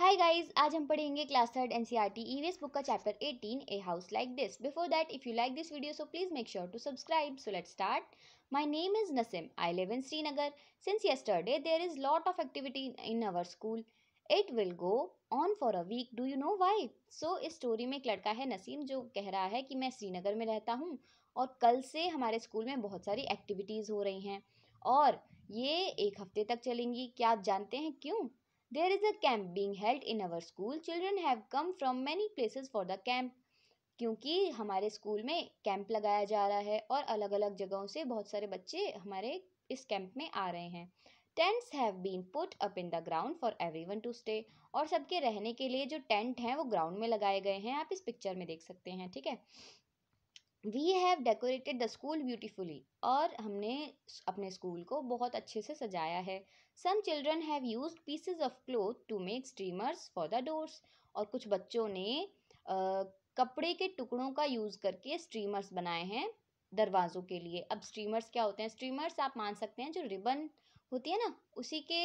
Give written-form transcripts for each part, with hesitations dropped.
Hi guys, आज हम पढ़ेंगे class third NCERT EVS book का chapter 18 a house like this. Before that, if you like this video so please make sure to subscribe. So let's start. My name is Nasim. I live in Srinagar. Since yesterday there is lot of activity in our school. It will go on for a week. Do you know why? So इस story में एक लड़का है नसीम जो कह रहा है कि मैं श्रीनगर में रहता हूँ और कल से हमारे स्कूल में बहुत सारी एक्टिविटीज़ हो रही हैं और ये एक हफ्ते तक चलेंगी. क्या आप जानते हैं क्यों? There is a camp being held in our school. Children have come from many places for the camp. क्योंकि हमारे स्कूल में कैंप लगाया जा रहा है और अलग अलग जगहों से बहुत सारे बच्चे हमारे इस कैंप में आ रहे हैं. Tents have been put up in the ground for everyone to stay. और सबके रहने के लिए जो टेंट हैं वो ग्राउंड में लगाए गए हैं. आप इस पिक्चर में देख सकते हैं. ठीक है. We have decorated the school beautifully. और हमने अपने स्कूल को बहुत अच्छे से सजाया है. Some children have used pieces of cloth to make streamers for the doors. और कुछ बच्चों ने कपड़े के टुकड़ों का यूज़ करके स्ट्रीमर्स बनाए हैं दरवाज़ों के लिए. अब स्ट्रीमर्स क्या होते हैं? स्ट्रीमर्स आप मान सकते हैं जो रिबन होती है ना, उसी के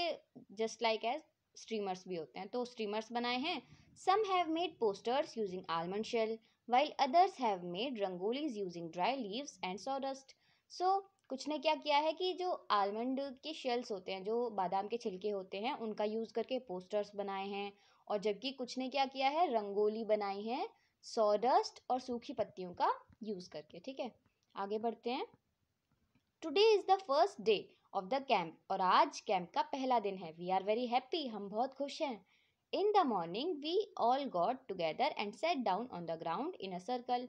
जस्ट लाइक एज स्ट्रीमर्स भी होते हैं. तो स्ट्रीमर्स बनाए हैं. Some have made posters using almond shell while others have made rangolis using dry leaves and sawdust. So कुछ ने क्या किया है कि जो आलमंड के शेल्स होते हैं, जो बादाम के छिलके होते हैं, उनका यूज़ करके पोस्टर्स बनाए हैं. और जबकि कुछ ने क्या किया है, रंगोली बनाई है सॉडस्ट और सूखी पत्तियों का यूज़ करके. ठीक है, आगे बढ़ते हैं. Today is the first day of the camp. और आज कैंप का पहला दिन है. We are very happy. हम बहुत खुश हैं. In the morning, we all got together and sat down on the ground in a circle.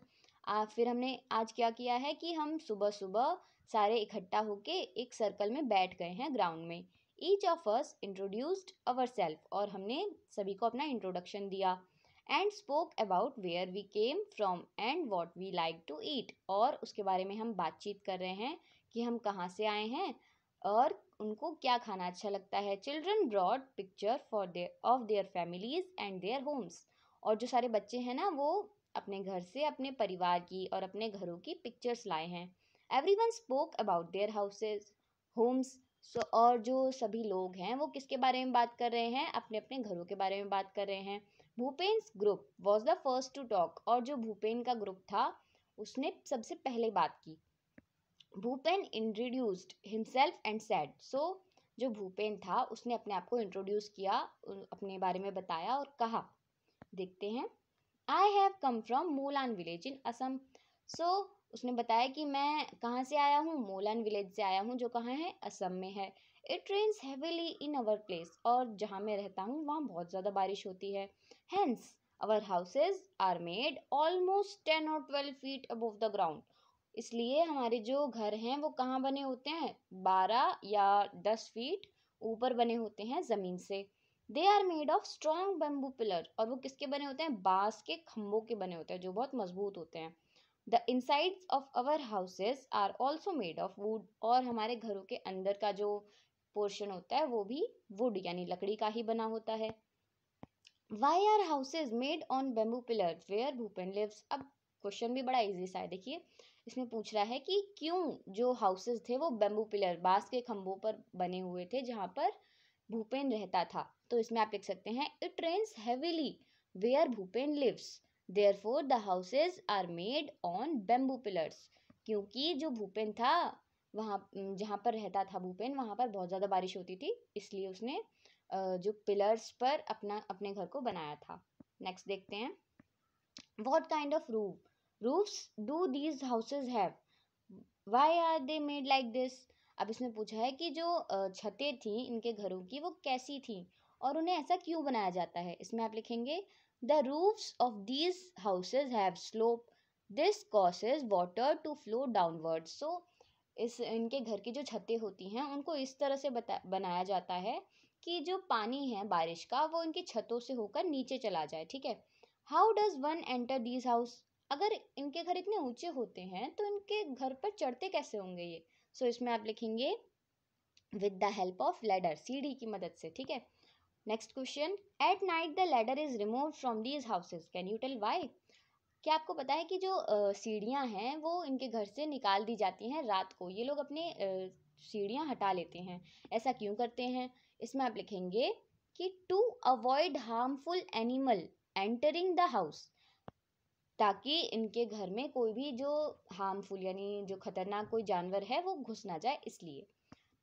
फिर हमने आज क्या किया है कि हम सुबह सुबह सारे इकट्ठा होके एक सर्कल में बैठ गए हैं ग्राउंड में. Each of us introduced ourselves. और हमने सभी को अपना इंट्रोडक्शन दिया. And spoke about where we came from and what we like to eat. और उसके बारे में हम बातचीत कर रहे हैं कि हम कहाँ से आए हैं और उनको क्या खाना अच्छा लगता है. Children brought picture for their families and their homes. और जो सारे बच्चे हैं ना, वो अपने घर से अपने परिवार की और अपने घरों की पिक्चर्स लाए हैं. Everyone spoke about their houses homes. So और जो सभी लोग हैं वो किसके बारे में बात कर रहे हैं? अपने अपने घरों के बारे में बात कर रहे हैं. Bhupen's group was the first to talk. और जो भूपेन का ग्रुप था उसने सबसे पहले बात की. Bhupen introduced himself and said. So जो भूपेन था उसने अपने आप को इंट्रोड्यूस किया, अपने बारे में बताया और कहा. देखते हैं. I have come from Molan village in Assam. So उसने बताया कि मैं कहाँ से आया हूँ? मोलान विलेज से आया हूँ, जो कहाँ है? असम में है. It rains heavily in our place. और जहाँ मैं रहता हूँ वहाँ बहुत ज़्यादा बारिश होती है. Hence our houses are made almost 10 or 12 feet above the ground. इसलिए हमारे जो घर हैं वो कहाँ बने होते हैं? 12 या 10 फीट ऊपर बने होते हैं ज़मीन से. They are made of strong bamboo pillar. और वो किसके बने होते हैं? बांस के खम्भों के बने होते हैं जो बहुत मजबूत होते हैं. The insides of our houses are also made of wood. और हमारे घरों के अंदर का जो पोर्शन होता है वो भी वुड यानी लकड़ी का ही बना होता है. Why are houses made on bamboo pillar where Bhupen lives. अब क्वेश्चन भी बड़ा इजी सा है. देखिए, इसमें पूछ रहा है कि क्यों जो हाउसेज थे वो बैम्बू पिलर बांस के खंभों पर बने हुए थे जहाँ पर भूपेन रहता था. तो इसमें आप लिख सकते हैं it rains heavily where Bhupen lives, therefore the houses are made on bamboo pillars. क्योंकि जो भूपेन था वहाँ जहाँ पर रहता था भूपेन, वहाँ पर बहुत ज़्यादा बारिश होती थी, इसलिए उसने जो पिलर्स पर अपने घर को बनाया था. नेक्स्ट देखते हैं. What kind of roofs do these houses have? Why are they made like this? अब इसमें पूछा है कि जो छतें थी इनके घरों की वो कैसी थी और उन्हें ऐसा क्यों बनाया जाता है. इसमें आप लिखेंगे the roofs of these houses have slope. This causes water to flow downwards. So इस इनके घर की जो छतें होती हैं उनको इस तरह से बनाया जाता है कि जो पानी है बारिश का वो इनकी छतों से होकर नीचे चला जाए. ठीक है. How does one enter these house? अगर इनके घर इतने ऊंचे होते हैं तो इनके घर पर चढ़ते कैसे होंगे ये? सो इसमें आप लिखेंगे with the help of ladder, सीढ़ी की मदद से. ठीक है. Next question. At night the ladder is removed from these houses. Can you tell why? क्या आपको पता है कि जो सीढ़ियाँ हैं वो इनके घर से निकाल दी जाती हैं रात को? ये लोग अपने सीढ़ियाँ हटा लेते हैं. ऐसा क्यों करते हैं? इसमें आप लिखेंगे कि to avoid harmful animal entering the house, ताकि इनके घर में कोई भी जो हार्मफुल यानी जो खतरनाक कोई जानवर है वो घुस ना जाए इसलिए।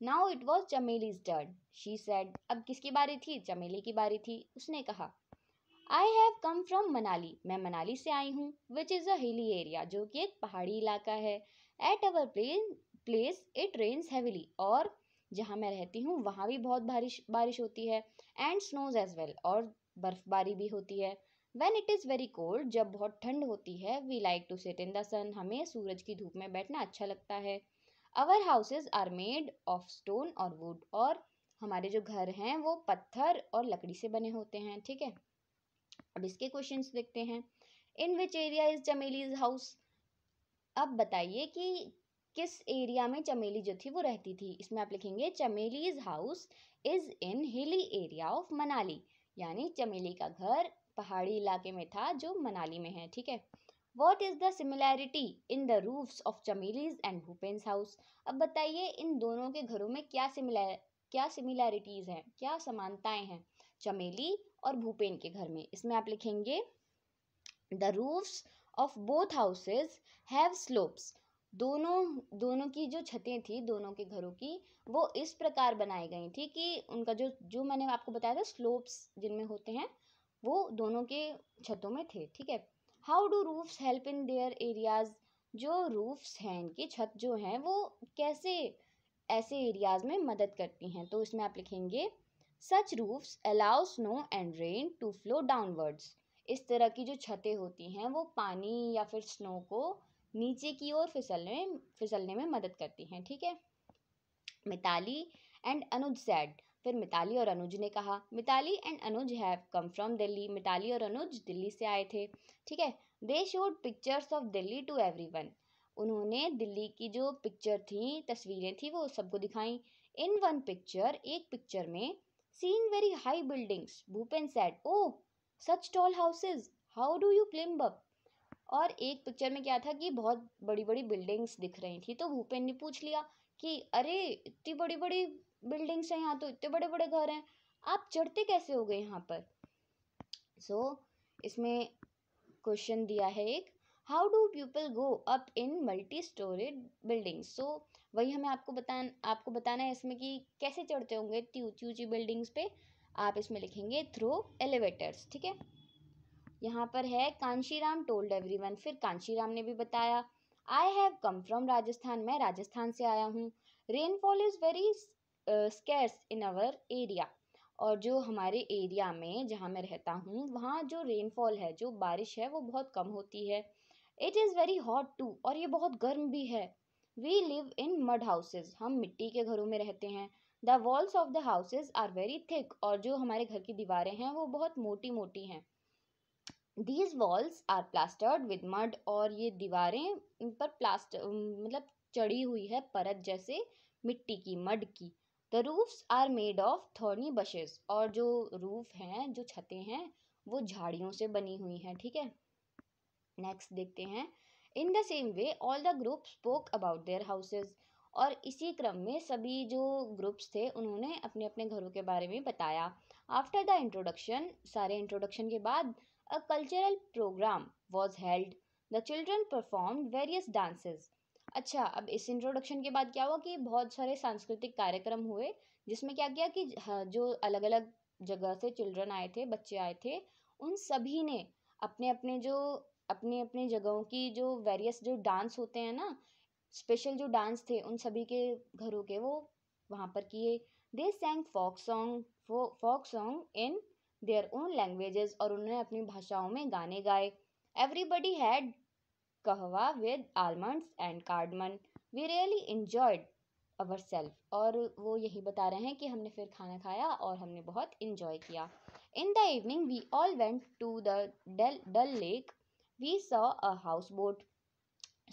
Now it was Chameli's turn, she said, अब किसकी बारी थी? चमेली की बारी थी। उसने कहा, आई हैव कम फ्रॉम मनाली, मैं मनाली से आई हूँ, which is a hilly area, जो कि एक पहाड़ी इलाका है। At our place it rains heavily, और जहाँ मैं रहती हूँ वहाँ भी बहुत बारिश होती है। एंड स्नोज एज वेल, और बर्फबारी भी होती है। When it is very cold, जब बहुत ठंड होती है, we like to sit in the sun, हमें सूरज की धूप में बैठना अच्छा लगता है। Our houses are made of stone और वुड, और हमारे जो घर हैं वो पत्थर और लकड़ी से बने होते हैं। ठीक है, अब इसके क्वेश्चंस देखते हैं। इन विच एरिया इज चमेलीज हाउस, अब बताइए कि किस एरिया में चमेली जो थी वो रहती थी। इसमें आप लिखेंगे चमेलीज house is in hilly area of Manali, यानी चमेली का घर पहाड़ी इलाके में था जो मनाली में है। ठीक है, what is the similarity in the roofs of Chameli's and Bhupen's house, अब बताइए इन दोनों के घरों में क्या सिमिलैरिटीज हैं, क्या समानताएं हैं चमेली और भूपेन के घर में। इसमें आप लिखेंगे the roofs of both houses have slopes, दोनों की जो छतें थी दोनों के घरों की वो इस प्रकार बनाई गई थी कि उनका जो जो मैंने आपको बताया था स्लोप्स जिनमें होते हैं वो दोनों के छतों में थे। ठीक है, how do roofs help in their areas, जो रूफ्स हैं इनकी छत जो हैं वो कैसे ऐसे एरियाज में मदद करती हैं। तो इसमें आप लिखेंगे such roofs allow snow and rain to flow downwards, इस तरह की जो छतें होती हैं वो पानी या फिर स्नो को नीचे की ओर फिसलने में मदद करती हैं। ठीक है, मिताली एंड अनुज सेड, फिर मिताली और अनुज ने कहा, Mitali and Anuj have come from Delhi, Mitali और अनुज दिल्ली से आए थे। ठीक है, they showed pictures of Delhi to everyone, उन्होंने दिल्ली की जो पिक्चर थी तस्वीरें थी वो सबको दिखाई। इन वन पिक्चर, एक पिक्चर में, seen very high buildings, Bhupen said, oh such tall houses, how do you climb up, और एक पिक्चर में क्या था कि बहुत बड़ी बड़ी बिल्डिंग्स दिख रही थी, तो भूपेन ने पूछ लिया कि अरे इतनी बड़ी बड़ी बिल्डिंग्स हैं यहाँ, तो इतने बड़े बड़े घर हैं, आप चढ़ते कैसे हो गए यहाँ पर। सो इसमें क्वेश्चन दिया है एक, how do people go up in multi storeyed buildings, so वही हमें आपको बताना है इसमें कि कैसे चढ़ते होंगे इतनी ऊंची ऊंची बिल्डिंग्स पे। आप इसमें लिखेंगे थ्रू एलिवेटर्स। ठीक है, यहाँ पर है कांशीराम टोल्ड एवरीवन, फिर कांशीराम ने भी बताया, आई हैव कम फ्रॉम राजस्थान, मैं राजस्थान से आया हूँ। Rainfall is very scarce in our area, और जो हमारे एरिया में जहाँ मैं रहता हूँ वहाँ जो रेनफॉल है, जो बारिश है वो बहुत कम होती है। It is very hot too, और ये बहुत गर्म भी है। We live in mud houses, हम मिट्टी के घरों में रहते हैं। The walls of the houses are very thick, और जो हमारे घर की दीवारें हैं वो बहुत मोटी मोटी हैं। These walls are plastered with mud, और ये दीवारें इन पर प्लास्टर मतलब चढ़ी हुई है परत जैसे मिट्टी की, मड की। The roofs are made of thorny bushes, और जो रूफ हैं जो छतें हैं वो झाड़ियों से बनी हुई हैं। ठीक है, नेक्स्ट देखते हैं। In the same way all the group spoke about their houses, और इसी क्रम में सभी जो ग्रुप्स थे उन्होंने अपने अपने घरों के बारे में बताया। आफ्टर द इंट्रोडक्शन, सारे इंट्रोडक्शन के बाद, a cultural programme was held, the children perform various dances. अच्छा, अब इस इंट्रोडक्शन के बाद क्या हुआ कि बहुत सारे सांस्कृतिक कार्यक्रम हुए, जिसमें क्या किया कि जो अलग अलग जगह से चिल्ड्रन आए थे, बच्चे आए थे, उन सभी ने अपने अपने जो अपनी अपनी जगहों की जो वेरियस जो डांस होते हैं ना, स्पेशल जो डांस थे उन सभी के घरों के वो वहाँ पर किए। They sang folk song in their own languages, और उन्होंने अपनी भाषाओं में गाने गाए। Everybody had kahwa with almonds and cardamom, we really enjoyed our self, और वो यही बता रहे हैं कि हमने फिर खाना खाया और हमने बहुत इंजॉय किया। In the evening we all went to the Dal lake, we saw a house boat.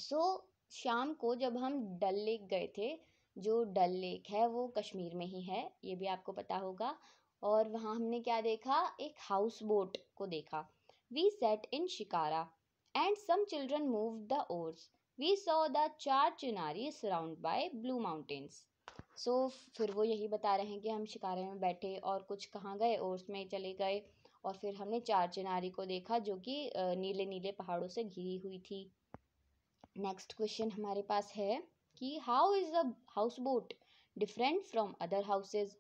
So शाम को जब हम डल लेक गए थे, जो डल लेक है वो कश्मीर में ही है, ये भी आपको पता होगा, और वहाँ हमने क्या देखा, एक हाउस बोट को देखा। We set in shikara and some children move the oars, we saw the Char Chinari surround by blue mountains. फिर वो यही बता रहे हैं कि हम शिकारे में बैठे और कुछ कहाँ गए और उसमें चले गए, और फिर हमने चार चिनारी को देखा जो कि नीले नीले पहाड़ों से घिरी हुई थी। नेक्स्ट क्वेश्चन हमारे पास है कि how is a house boat different from other houses.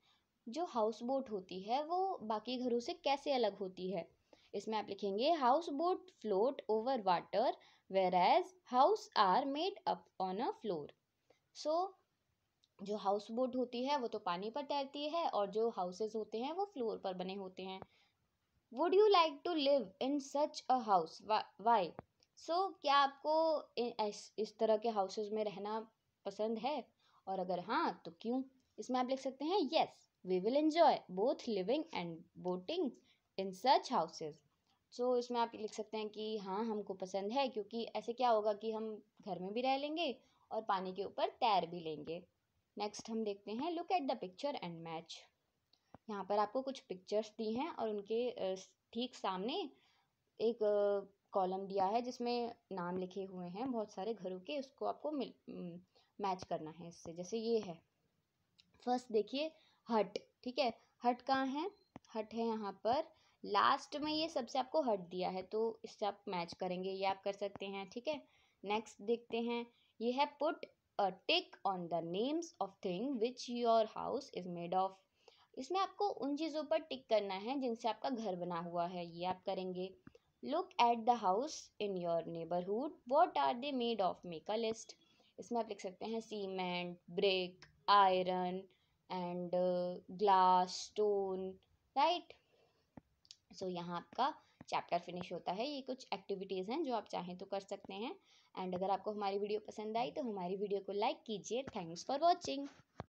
जो हाउस बोट होती है वो बाकी घरों से कैसे अलग होती है। इसमें आप लिखेंगे house boat float over water where as house are made up on a floor. So जो हाउस बोट होती है वो तो पानी पर तैरती है और जो हाउसेज होते हैं वो फ्लोर पर बने होते हैं। Would you like to live in such a house, why. क्या आपको इस तरह के हाउसेज में रहना पसंद है, और अगर हाँ तो क्यों। इसमें आप लिख सकते हैं yes we will enjoy both living and boating in such houses. इसमें आप लिख सकते हैं कि हाँ हमको पसंद है, क्योंकि ऐसे क्या होगा कि हम घर में भी रह लेंगे और पानी के ऊपर तैर भी लेंगे। नेक्स्ट हम देखते हैं look at the picture and match. यहाँ पर आपको कुछ पिक्चर्स दी हैं और उनके ठीक सामने एक कॉलम दिया है जिसमें नाम लिखे हुए हैं बहुत सारे घरों के, उसको आपको मैच करना है इससे। जैसे ये है, फर्स्ट देखिए हट, ठीक है। हट कहाँ है, हट है यहाँ पर लास्ट में, ये सबसे आपको हट दिया है तो इससे आप मैच करेंगे, ये आप कर सकते हैं, ठीक है। नेक्स्ट देखते हैं, ये है put a tick on the names of thing which your house is made of. इसमें आपको उन चीज़ों पर टिक करना है जिनसे आपका घर बना हुआ है, ये आप करेंगे। Look at the house in your neighbourhood what are they made of, make a list. इसमें आप लिख सकते हैं cement, brick, iron and glass, stone, right. यहाँ आपका चैप्टर फिनिश होता है। ये कुछ एक्टिविटीज़ हैं जो आप चाहें तो कर सकते हैं। एंड अगर आपको हमारी वीडियो पसंद आई तो हमारी वीडियो को लाइक कीजिए। Thanks for watching.